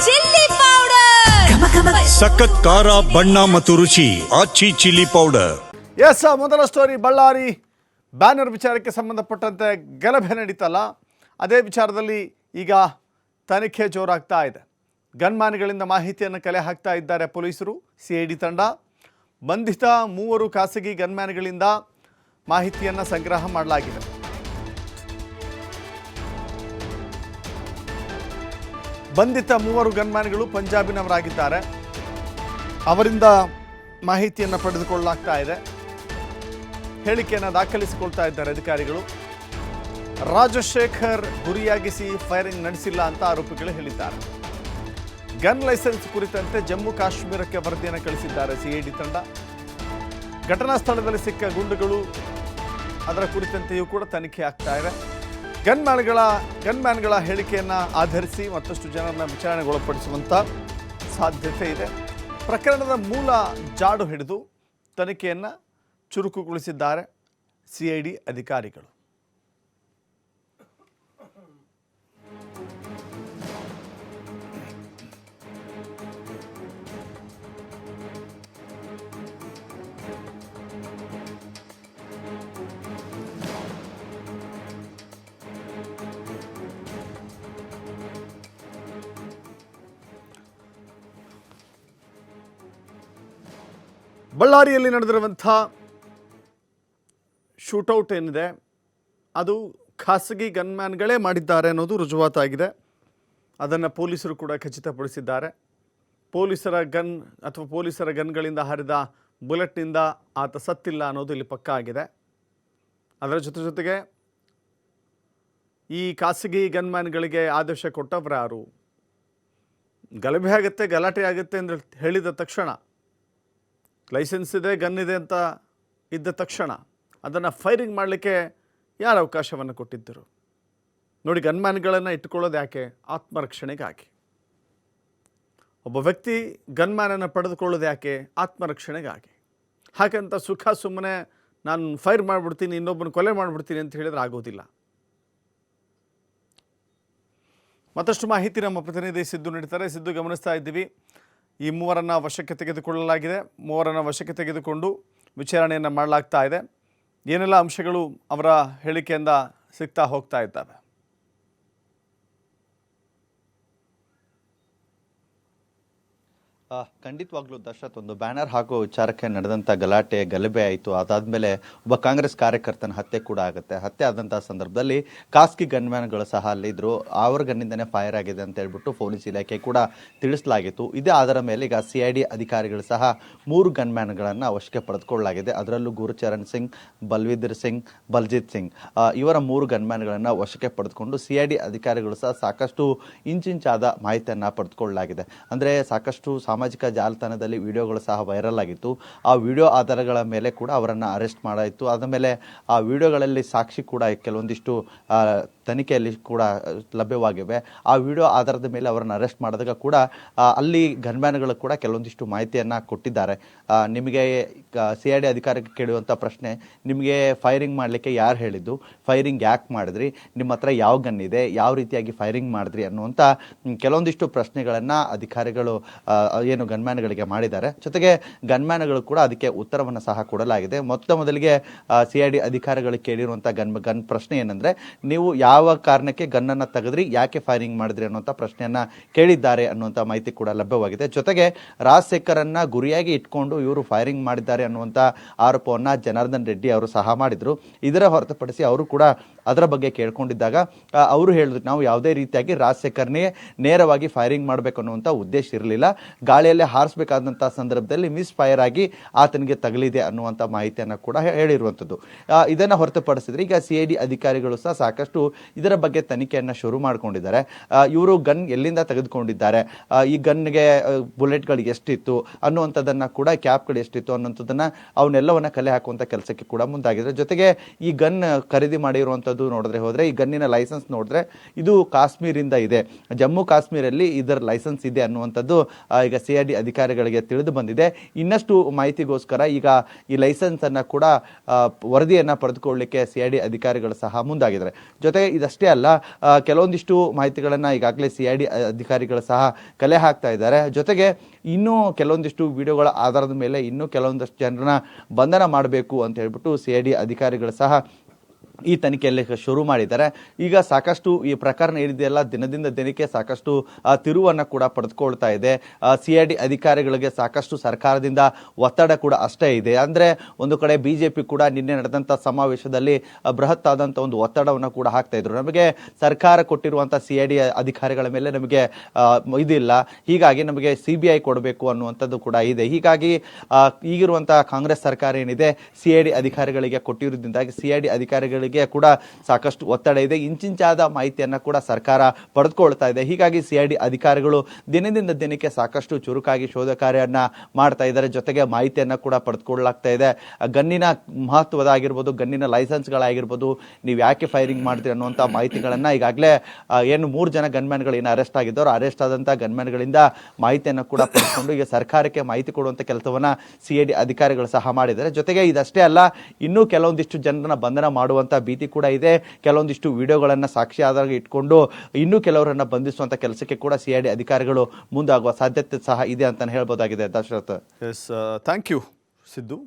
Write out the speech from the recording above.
Chilli powder, ಸಖತ್ ಖಾರ ಬಣ್ಣ ಮತ್ತು ರುಚಿ ಆಚಿ ಚಿಲ್ಲಿ ಪೌಡರ್. ಎಸ್, ಮೊದಲ ಸ್ಟೋರಿ ಬಳ್ಳಾರಿ ಬ್ಯಾನರ್ ವಿಚಾರಕ್ಕೆ ಸಂಬಂಧಪಟ್ಟಂತೆ ಗಲಭೆ ನಡೀತಲ್ಲ, ಅದೇ ವಿಚಾರದಲ್ಲಿ ಈಗ ತನಿಖೆ ಜೋರಾಗ್ತಾ ಇದೆ. ಗನ್ಮ್ಯಾನ್ಗಳಿಂದ ಮಾಹಿತಿಯನ್ನು ಕಲೆ ಹಾಕ್ತಾ ಇದ್ದಾರೆ ಪೊಲೀಸರು. ಸಿಐಡಿ ತಂಡ ಬಂಧಿತ 3 ಖಾಸಗಿ ಗನ್ಮ್ಯಾನ್ಗಳಿಂದ ಮಾಹಿತಿಯನ್ನು ಸಂಗ್ರಹ ಮಾಡಲಾಗಿದೆ. ಬಂಧಿತ 3 ಗನ್ಮ್ಯಾನ್ಗಳು ಪಂಜಾಬಿನವರಾಗಿದ್ದಾರೆ. ಅವರಿಂದ ಮಾಹಿತಿಯನ್ನು ಪಡೆದುಕೊಳ್ಳಲಾಗ್ತಾ ಇದೆ. ಹೇಳಿಕೆಯನ್ನು ದಾಖಲಿಸಿಕೊಳ್ತಾ ಇದ್ದಾರೆ ಅಧಿಕಾರಿಗಳು. ರಾಜಶೇಖರ್ ಗುರಿಯಾಗಿಸಿ ಫೈರಿಂಗ್ ನಡೆಸಿಲ್ಲ ಅಂತ ಆರೋಪಿಗಳು ಹೇಳಿದ್ದಾರೆ. ಗನ್ ಲೈಸೆನ್ಸ್ ಕುರಿತಂತೆ ಜಮ್ಮು ಕಾಶ್ಮೀರಕ್ಕೆ ವರದಿಯನ್ನು ಕಳಿಸಿದ್ದಾರೆ ಸಿಐಡಿ ತಂಡ. ಘಟನಾ ಸ್ಥಳದಲ್ಲಿ ಸಿಕ್ಕ ಗುಂಡುಗಳು, ಅದರ ಕುರಿತಂತೆಯೂ ಕೂಡ ತನಿಖೆ ಆಗ್ತಾ ಇದೆ. ಗನ್ಮ್ಯಾನ್ಗಳ ಹೇಳಿಕೆಯನ್ನು ಆಧರಿಸಿ ಮತ್ತಷ್ಟು ಜನರನ್ನು ವಿಚಾರಣೆಗೊಳಪಡಿಸುವಂಥ ಸಾಧ್ಯತೆ ಇದೆ. ಪ್ರಕರಣದ ಮೂಲ ಜಾಡು ಹಿಡಿದು ತನಿಖೆಯನ್ನು ಚುರುಕುಗೊಳಿಸಿದ್ದಾರೆ ಸಿಐಡಿ ಅಧಿಕಾರಿಗಳು. ಬಳ್ಳಾರಿಯಲ್ಲಿ ನಡೆದಿರುವಂಥ ಶೂಟೌಟ್ ಏನಿದೆ ಅದು ಖಾಸಗಿ ಗನ್ಮ್ಯಾನ್ಗಳೇ ಮಾಡಿದ್ದಾರೆ ಅನ್ನೋದು ರುಜುವಾತಾಗಿದೆ. ಅದನ್ನು ಪೊಲೀಸರು ಕೂಡ ಖಚಿತಪಡಿಸಿದ್ದಾರೆ. ಪೊಲೀಸರ ಗನ್ಗಳಿಂದ ಹರಿದ ಬುಲೆಟ್ನಿಂದ ಆತ ಸತ್ತಿಲ್ಲ ಅನ್ನೋದು ಇಲ್ಲಿ ಪಕ್ಕಾ ಆಗಿದೆ. ಅದರ ಜೊತೆಗೆ ಈ ಖಾಸಗಿ ಗನ್ಮ್ಯಾನ್ಗಳಿಗೆ ಆದೇಶ ಕೊಟ್ಟವರು ಯಾರು? ಗಲಭೆ ಆಗುತ್ತೆ, ಗಲಾಟೆ ಆಗುತ್ತೆ ಅಂತ ಹೇಳಿದ ತಕ್ಷಣ, ಲೈಸೆನ್ಸ್ ಇದೆ, ಗನ್ ಇದೆ ಅಂತ ಇದ್ದ ತಕ್ಷಣ ಅದನ್ನು ಫೈರಿಂಗ್ ಮಾಡಲಿಕ್ಕೆ ಯಾರು ಅವಕಾಶವನ್ನು ಕೊಟ್ಟಿದ್ದರು? ನೋಡಿ, ಗನ್ಮ್ಯಾನ್ಗಳನ್ನು ಇಟ್ಟುಕೊಳ್ಳೋದು ಯಾಕೆ? ಆತ್ಮರಕ್ಷಣೆಗಾಗಿ. ಒಬ್ಬ ವ್ಯಕ್ತಿ ಗನ್ಮ್ಯಾನನ್ನು ಪಡೆದುಕೊಳ್ಳೋದು ಯಾಕೆ? ಆತ್ಮರಕ್ಷಣೆಗಾಗಿ. ಹಾಗಂತ ಸುಮ್ಮನೆ ನಾನು ಫೈರ್ ಮಾಡಿಬಿಡ್ತೀನಿ, ಇನ್ನೊಬ್ಬನ ಕೊಲೆ ಮಾಡಿಬಿಡ್ತೀನಿ ಅಂತ ಹೇಳಿದ್ರೆ ಆಗೋದಿಲ್ಲ. ಮತ್ತಷ್ಟು ಮಾಹಿತಿ ನಮ್ಮ ಪ್ರತಿನಿಧಿ ಸಿದ್ದು ನೀಡ್ತಾರೆ. ಸಿದ್ದು, ಗಮನಿಸ್ತಾ ಇದ್ದೀವಿ, ಈ 3 ವಶಕ್ಕೆ ತೆಗೆದುಕೊಳ್ಳಲಾಗಿದೆ. 3 ವಶಕ್ಕೆ ತೆಗೆದುಕೊಂಡು ವಿಚಾರಣೆಯನ್ನು ಮಾಡಲಾಗ್ತಾ ಇದೆ. ಏನೆಲ್ಲ ಅಂಶಗಳು ಅವರ ಹೇಳಿಕೆಯಿಂದ ಸಿಗ್ತಾ ಹೋಗ್ತಾ ಇದ್ದಾವೆ? ಖಂಡಿತವಾಗ್ಲೂ ದರ್ಶತ್, ಒಂದು ಬ್ಯಾನರ್ ಹಾಕೋ ವಿಚಾರಕ್ಕೆ ನಡೆದಂಥ ಗಲಭೆ ಆಯಿತು. ಅದಾದಮೇಲೆ ಒಬ್ಬ ಕಾಂಗ್ರೆಸ್ ಕಾರ್ಯಕರ್ತನ ಹತ್ಯೆ ಕೂಡ ಆಗುತ್ತೆ. ಹತ್ಯೆ ಆದಂಥ ಸಂದರ್ಭದಲ್ಲಿ ಖಾಸಗಿ ಗನ್ಮ್ಯಾನ್ಗಳು ಸಹ ಅಲ್ಲಿದ್ದರು. ಅವ್ರ ಗನ್ನಿಂದನೇ ಫೈರ್ ಆಗಿದೆ ಅಂತ ಹೇಳ್ಬಿಟ್ಟು ಪೊಲೀಸ್ ಇಲಾಖೆ ಕೂಡ ತಿಳಿಸಲಾಗಿತ್ತು. ಇದೇ ಆಧಾರ ಮೇಲೆ ಈಗ ಸಿಐಡಿ ಅಧಿಕಾರಿಗಳು ಸಹ 3 ಗನ್ಮ್ಯಾನ್ಗಳನ್ನು ವಶಕ್ಕೆ ಪಡೆದುಕೊಳ್ಳಲಾಗಿದೆ. ಅದರಲ್ಲೂ ಗುರುಚರಣ್ ಸಿಂಗ್, ಬಲ್ವೀರ್ ಸಿಂಗ್, ಬಲ್ಜಿತ್ ಸಿಂಗ್ ಇವರ 3 ಗನ್ಮ್ಯಾನ್ಗಳನ್ನು ವಶಕ್ಕೆ ಪಡೆದುಕೊಂಡು ಸಿಐಡಿ ಅಧಿಕಾರಿಗಳು ಸಹ ಸಾಕಷ್ಟು ಇಂಚಾದ ಮಾಹಿತಿಯನ್ನು ಪಡೆದುಕೊಳ್ಳಲಾಗಿದೆ. ಅಂದರೆ ಸಾಕಷ್ಟು ಸಾಮಾಜಿಕ ಜಾಲತಾಣದಲ್ಲಿ ವಿಡಿಯೋಗಳು ಸಹ ವೈರಲ್ ಆಗಿತ್ತು. ಆ ವಿಡಿಯೋ ಆಧಾರಗಳ ಮೇಲೆ ಕೂಡ ಅವರನ್ನು ಅರೆಸ್ಟ್ ಮಾಡಾಯಿತು. ಆದಮೇಲೆ ಆ ವಿಡಿಯೋಗಳಲ್ಲಿ ಸಾಕ್ಷಿ ಕೂಡ ಕೆಲವೊಂದಿಷ್ಟು ತನಿಖೆಯಲ್ಲಿ ಕೂಡ ಲಭ್ಯವಾಗಿವೆ. ಆ ವಿಡಿಯೋ ಆಧಾರದ ಮೇಲೆ ಅವರನ್ನು ಅರೆಸ್ಟ್ ಮಾಡಿದಾಗ ಕೂಡ ಅಲ್ಲಿ ಗನ್ಮ್ಯಾನ್ಗಳು ಕೂಡ ಕೆಲವೊಂದಿಷ್ಟು ಮಾಹಿತಿಯನ್ನು ಕೊಟ್ಟಿದ್ದಾರೆ. ನಿಮಗೆ ಸಿಐಡಿ ಅಧಿಕಾರಕ್ಕೆ ಕೇಳುವಂಥ ಪ್ರಶ್ನೆ, ನಿಮಗೆ ಫೈರಿಂಗ್ ಮಾಡಲಿಕ್ಕೆ ಯಾರು ಹೇಳಿದ್ದು, ಫೈರಿಂಗ್ ಯಾಕೆ ಮಾಡಿದ್ರಿ, ನಿಮ್ಮ ಹತ್ರ ಯಾವ ಗನ್ ಇದೆ, ಯಾವ ರೀತಿಯಾಗಿ ಫೈರಿಂಗ್ ಮಾಡಿದ್ರಿ ಅನ್ನುವಂಥ ಕೆಲವೊಂದಿಷ್ಟು ಪ್ರಶ್ನೆಗಳನ್ನು ಅಧಿಕಾರಿಗಳು ಏನು ಗನ್ಮ್ಯಾನ್ಗಳಿಗೆ ಮಾಡಿದ್ದಾರೆ. ಜೊತೆಗೆ ಗನ್ಮ್ಯಾನ್ಗಳು ಕೂಡ ಅದಕ್ಕೆ ಉತ್ತರವನ್ನು ಸಹ ಕೊಡಲಾಗಿದೆ. ಮೊದಲಿಗೆ ಸಿಐಡಿ ಅಧಿಕಾರಿಗಳು ಕೇಳಿರುವಂಥ ಗನ್ ಪ್ರಶ್ನೆ ಏನಂದರೆ, ನೀವು ಯಾವ ಕಾರಣಕ್ಕೆ ಗನ್ನನ್ನು ತೆಗೆದ್ರಿ, ಯಾಕೆ ಫೈರಿಂಗ್ ಮಾಡಿದ್ರಿ ಅನ್ನುವಂಥ ಪ್ರಶ್ನೆಯನ್ನು ಕೇಳಿದ್ದಾರೆ ಅನ್ನುವಂಥ ಮಾಹಿತಿ ಕೂಡ ಲಭ್ಯವಾಗಿದೆ. ಜೊತೆಗೆ ರಾಜಶೇಖರನ್ನ ಗುರಿಯಾಗಿ ಇಟ್ಕೊಂಡು ಇವರು ಫೈರಿಂಗ್ ಮಾಡಿದ್ದಾರೆ ಅನ್ನುವಂಥ ಆರೋಪವನ್ನು ಜನಾರ್ದನ್ ರೆಡ್ಡಿ ಅವರು ಸಹ ಮಾಡಿದರು. ಇದರ ಹೊರತುಪಡಿಸಿ ಅವರು ಕೂಡ ಅದರ ಬಗ್ಗೆ ಕೇಳ್ಕೊಂಡಿದ್ದಾಗ ಅವರು ಹೇಳಿದ್ರು, ನಾವು ಯಾವುದೇ ರೀತಿಯಾಗಿ ರಾಜಶೇಖರ್ನೇ ನೇರವಾಗಿ ಫೈರಿಂಗ್ ಮಾಡಬೇಕು ಅನ್ನುವಂಥ ಉದ್ದೇಶ ಇರಲಿಲ್ಲ, ಗಾಳಿಯಲ್ಲಿ ಹಾರಿಸಬೇಕಾದಂಥ ಸಂದರ್ಭದಲ್ಲಿ ಮಿಸ್ ಫೈರ್ ಆಗಿ ಆತನಿಗೆ ತಗಲಿದೆ ಅನ್ನುವಂಥ ಮಾಹಿತಿಯನ್ನು ಕೂಡ ಹೇಳಿರುವಂಥದ್ದು. ಇದನ್ನು ಹೊರತುಪಡಿಸಿದ್ರೆ ಈಗ ಸಿಐಡಿ ಅಧಿಕಾರಿಗಳು ಸಹ ಸಾಕಷ್ಟು ಇದರ ಬಗ್ಗೆ ತನಿಖೆಯನ್ನು ಶುರು ಮಾಡಿಕೊಂಡಿದ್ದಾರೆ. ಇವರು ಗನ್ ಎಲ್ಲಿಂದ ತೆಗೆದುಕೊಂಡಿದ್ದಾರೆ, ಈ ಗನ್ಗೆ ಬುಲೆಟ್ಗಳು ಎಷ್ಟಿತ್ತು ಅನ್ನುವಂಥದ್ದನ್ನು ಕೂಡ, ಕ್ಯಾಪ್ಗಳು ಎಷ್ಟಿತ್ತು ಅನ್ನುವಂಥದ್ದನ್ನು ಅವನ್ನೆಲ್ಲವನ್ನ ಕಲೆ ಹಾಕುವಂಥ ಕೆಲಸಕ್ಕೆ ಕೂಡ ಮುಂದಾಗಿದ್ದಾರೆ. ಜೊತೆಗೆ ಈ ಗನ್ ಖರೀದಿ ಮಾಡಿರುವಂಥದ್ದು ನೋಡಿದ್ರೆ ಹೋದರೆ, ಈ ಗನ್ನಿನ ಲೈಸೆನ್ಸ್ ನೋಡಿದ್ರೆ ಇದು ಕಾಶ್ಮೀರಿಂದ ಇದೆ, ಜಮ್ಮು ಕಾಶ್ಮೀರಲ್ಲಿ ಇದರ ಲೈಸೆನ್ಸ್ ಇದೆ ಅನ್ನುವಂಥದ್ದು ಈಗ CID ಅಧಿಕಾರಿಗಳಿಗೆ ತಿಳಿದು ಬಂದಿದೆ. ಇನ್ನಷ್ಟು ಮಾಹಿತಿಗೋಸ್ಕರ ಈಗ ಈ ಲೈಸೆನ್ಸ್ ಅನ್ನ ಕೂಡ ವರದಿಯನ್ನ ಪಡೆದುಕೊಳ್ಳಲಿಕ್ಕೆ CID ಅಧಿಕಾರಿಗಳು ಸಹ ಮುಂದಾಗಿದ್ದಾರೆ. ಜೊತೆಗೆ ಇದಷ್ಟೇ ಅಲ್ಲ, ಕೆಲವೊಂದಿಷ್ಟು ಮಾಹಿತಿಗಳನ್ನ ಈಗಾಗಲೇ CID ಅಧಿಕಾರಿಗಳು ಸಹ ಕಲೆ ಹಾಕ್ತಾ ಇದ್ದಾರೆ. ಜೊತೆಗೆ ಇನ್ನೂ ಕೆಲವೊಂದಿಷ್ಟು ವಿಡಿಯೋಗಳ ಆಧಾರದ ಮೇಲೆ ಇನ್ನೂ ಕೆಲವೊಂದಷ್ಟು ಜನರನ್ನ ಬಂಧನ ಮಾಡಬೇಕು ಅಂತ ಹೇಳ್ಬಿಟ್ಟು CID ಅಧಿಕಾರಿಗಳು ಸಹ ಈ ತನಿಖೆಯಲ್ಲಿ ಶುರು ಮಾಡಿದ್ದಾರೆ. ಈಗ ಸಾಕಷ್ಟು ಈ ಪ್ರಕರಣ ಏನಿದೆಯಲ್ಲ ದಿನದಿಂದ ದಿನಕ್ಕೆ ಸಾಕಷ್ಟು ತಿರುವನ್ನು ಕೂಡ ಪಡೆದುಕೊಳ್ತಾ ಇದೆ. CID ಅಧಿಕಾರಿಗಳಿಗೆ ಸಾಕಷ್ಟು ಸರ್ಕಾರದಿಂದ ಒತ್ತಡ ಕೂಡ ಅಷ್ಟೇ ಇದೆ. ಅಂದರೆ ಒಂದು ಕಡೆ BJP ಕೂಡ ನಿನ್ನೆ ನಡೆದಂಥ ಸಮಾವೇಶದಲ್ಲಿ ಬೃಹತ್ ಆದಂಥ ಒಂದು ಒತ್ತಡವನ್ನು ಕೂಡ ಹಾಕ್ತಾ ಇದ್ರು. ನಮಗೆ ಸರ್ಕಾರ ಕೊಟ್ಟಿರುವಂಥ CID ಅಧಿಕಾರಿಗಳ ಮೇಲೆ ನಮಗೆ ಇದಿಲ್ಲ, ಹೀಗಾಗಿ ನಮಗೆ CBI ಕೊಡಬೇಕು ಅನ್ನುವಂಥದ್ದು ಕೂಡ ಇದೆ. ಹೀಗಾಗಿ ಈಗಿರುವಂಥ ಕಾಂಗ್ರೆಸ್ ಸರ್ಕಾರ ಏನಿದೆ CID ಅಧಿಕಾರಿಗಳಿಗೆ ಕೊಟ್ಟಿರೋದ್ರಿಂದಾಗಿ CID ಅಧಿಕಾರಿಗಳಿಗೆ ಕೂಡ ಸಾಕಷ್ಟು ಒತ್ತಡ ಇದೆ. ಇಂಚಿಂಚಾದ ಮಾಹಿತಿಯನ್ನ ಕೂಡ ಸರ್ಕಾರ ಪಡೆದುಕೊಳ್ತಾ ಇದೆ. ಹೀಗಾಗಿ CID ಅಧಿಕಾರಿಗಳು ದಿನದಿಂದ ದಿನಕ್ಕೆ ಸಾಕಷ್ಟು ಚುರುಕಾಗಿ ಶೋಧ ಕಾರ್ಯವನ್ನ ಮಾಡ್ತಾ ಇದ್ದಾರೆ. ಜೊತೆಗೆ ಮಾಹಿತಿಯನ್ನ ಕೂಡ ಪಡೆದುಕೊಳ್ಳಲಾಗ್ತಾ ಇದೆ. ಗನ್ನಿನ ಮಹತ್ವದಾಗಿರ್ಬೋದು, ಗನ್ನಿನ ಲೈಸೆನ್ಸ್ಗಳಾಗಿರ್ಬೋದು, ನೀವು ಯಾಕೆ ಫೈರಿಂಗ್ ಮಾಡ್ತೀರಿ ಅನ್ನುವಂಥ ಮಾಹಿತಿಗಳನ್ನ ಈಗಾಗಲೇ ಏನು 3 ಜನ ಗನ್ಮ್ಯಾನ್ಗಳು ಏನು ಅರೆಸ್ಟ್ ಆಗಿದ್ದವರು, ಅರೆಸ್ಟ್ ಆದಂಥ ಗನ್ಮ್ಯಾನ್ಗಳಿಂದ ಮಾಹಿತಿಯನ್ನು ಕೂಡ ಪಡೆದುಕೊಂಡು ಈಗ ಸರ್ಕಾರಕ್ಕೆ ಮಾಹಿತಿ ಕೊಡುವಂಥ ಕೆಲಸವನ್ನ CID ಅಧಿಕಾರಿಗಳು ಸಹ ಮಾಡಿದ್ದಾರೆ. ಜೊತೆಗೆ ಇದಷ್ಟೇ ಅಲ್ಲ, ಇನ್ನೂ ಕೆಲವೊಂದಿಷ್ಟು ಜನರನ್ನ ಬಂಧನ ಮಾಡುವಂಥ ಭೀತಿ ಕೂಡ ಇದೆ. ಕೆಲವೊಂದಿಷ್ಟು ವಿಡಿಯೋಗಳನ್ನ ಸಾಕ್ಷಿ ಆಧಾರ ಇಟ್ಕೊಂಡು ಇನ್ನೂ ಕೆಲವರನ್ನ ಬಂಧಿಸುವಂತ ಕೆಲಸಕ್ಕೆ ಕೂಡ CID ಅಧಿಕಾರಿಗಳು ಮುಂದಾಗುವ ಸಾಧ್ಯತೆ ಸಹ ಇದೆ ಅಂತ ಹೇಳ್ಬೋದಾಗಿದೆ. Dasharath. Yes, thank you Siddu.